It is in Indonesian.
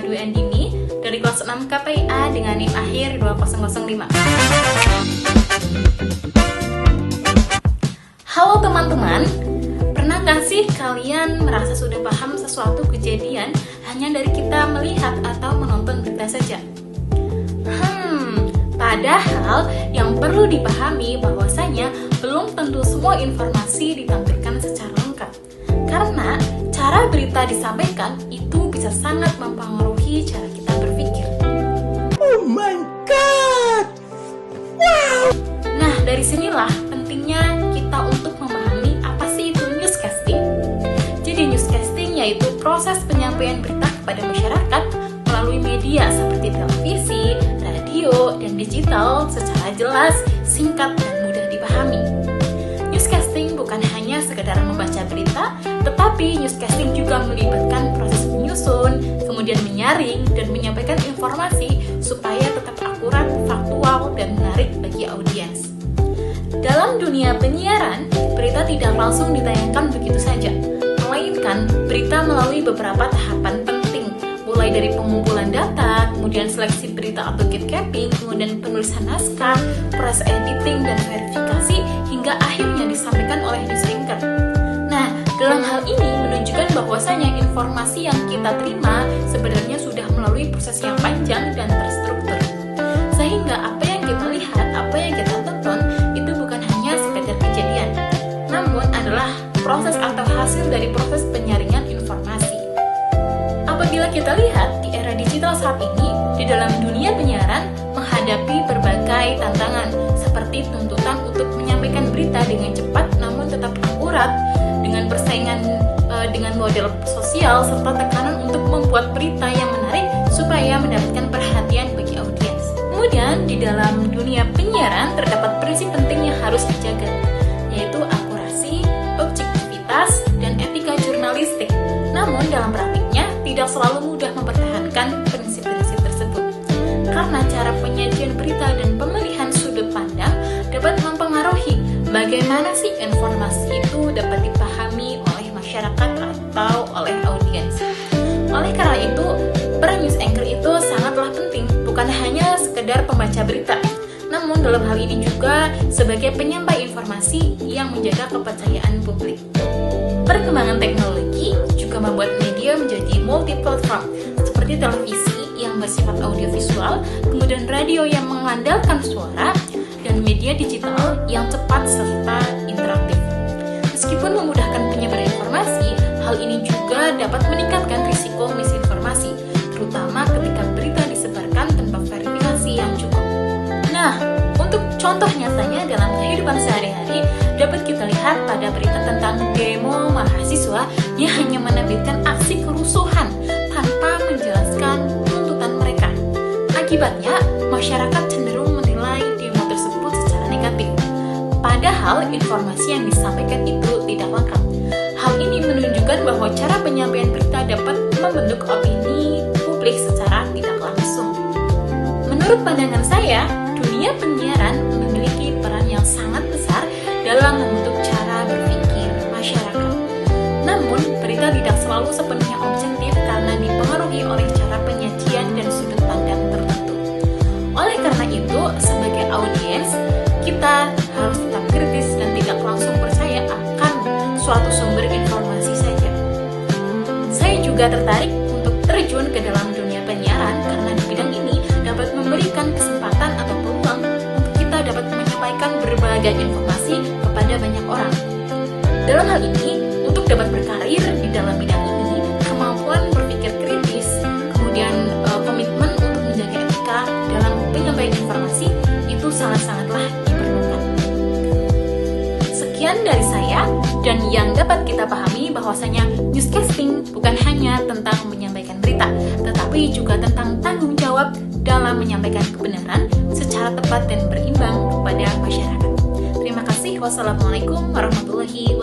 Dwi Andini dari kelas 6 KPIA dengan NIM akhir 2005. Halo teman-teman, pernahkah sih kalian merasa sudah paham sesuatu kejadian hanya dari kita melihat atau menonton berita saja? Padahal yang perlu dipahami bahwasanya belum tentu semua informasi ditampilkan secara lengkap. Karena cara berita disampaikan itu bisa sangat mempengaruhi cara kita berpikir. Oh my god! Wow! Nah, dari sinilah pentingnya kita untuk memahami apa sih itu newscasting. Jadi newscasting yaitu proses penyampaian berita kepada masyarakat melalui media seperti televisi, radio, dan digital secara jelas, singkat, dan mudah dipahami. Newscasting bukan hanya sekedar membaca berita, tetapi newscasting juga melibatkan proses menyusun, kemudian menyaring, dan menyampaikan informasi supaya tetap akurat, faktual, dan menarik bagi audiens. Dalam dunia penyiaran, berita tidak langsung ditayangkan begitu saja, melainkan berita melalui beberapa tahapan penting, mulai dari pengumpulan data, kemudian seleksi berita atau gatekeeping, kemudian penulisan naskah, proses editing dan verifikasi, hingga akhirnya disampaikan oleh news anchor. Nah, dalam hal ini menunjukkan bahwasanya informasi yang kita terima sebenarnya sudah melalui proses yang panjang dan terstruktur. Sehingga apa yang kita lihat, apa yang kita tonton, itu bukan hanya sekedar kejadian, namun adalah proses atau hasil dari proses penyaringan informasi. Apabila kita lihat di era digital saat ini, di dalam dunia penyiaran menghadapi berbagai tantangan seperti tuntutan untuk menyampaikan berita dengan cepat namun tetap akurat, dengan persaingan dengan model sosial serta tekanan untuk membuat berita yang menarik supaya mendapatkan perhatian bagi audiens. Kemudian di dalam dunia penyiaran terdapat prinsip penting yang harus dijaga, yaitu akurasi, objektivitas, dan etika jurnalistik. Namun dalam praktiknya tidak selalu mudah mempertahankan prinsip-prinsip tersebut, karena cara penyajian berita dan pemilihan sudut pandang dapat mempengaruhi bagaimana sih informasi itu dapat dipahami oleh masyarakat atau oleh audiens. Oleh karena itu, peran news anchor itu sangatlah penting, bukan hanya sekedar pembaca berita, namun dalam hal ini juga sebagai penyampai informasi yang menjaga kepercayaan publik. Perkembangan teknologi juga membuat media menjadi multi-platform, seperti televisi yang bersifat audiovisual, kemudian radio yang mengandalkan suara, dan media digital yang cepat serta interaktif. Meskipun memudahkan penyebaran informasi, hal ini juga dapat meningkatkan risiko misinformasi, terutama ketika berita disebarkan tanpa verifikasi yang cukup. Nah, untuk contoh nyatanya dalam kehidupan sehari-hari, dapat kita lihat pada berita tentang demo mahasiswa yang hanya menerbitkan aksi kerusuhan tanpa menjelaskan tuntutan mereka. Akibatnya, masyarakat cenderung menilai demo tersebut secara negatif, padahal informasi yang disampaikan itu tidak lengkap. Hal ini menunjukkan bahwa cara penyampaian berita dapat membentuk opini publik secara tidak langsung. Menurut pandangan saya, dunia penyiaran memiliki peran yang sangat besar dalam membentuk cara berpikir masyarakat. Namun, berita tidak selalu sepenuhnya objektif karena dipengaruhi oleh cara penyajian dan sudut pandang tertentu. Oleh karena itu, sebagai audiens, kita harus tetap kritis dan tidak langsung percaya akan suatu sumber informasi saja. Saya juga tertarik untuk terjun ke dalam dunia penyiaran karena di bidang ini dapat memberikan kesempatan atau peluang untuk kita dapat menyampaikan berbagai informasi kepada banyak orang. Dalam hal ini, untuk dapat berkarir di dalam bidang ini, kemampuan berpikir kritis, kemudian komitmen untuk menjaga etika dalam penyampaian informasi itu sangat-sangatlah diperlukan. Sekian dari saya, dan yang dapat kita pahami bahwasanya newscasting bukan hanya tentang menyampaikan berita, tetapi juga tentang tanggung jawab dalam menyampaikan kebenaran secara tepat dan berimbang kepada masyarakat. Terima kasih. Wassalamualaikum warahmatullahi wabarakatuh.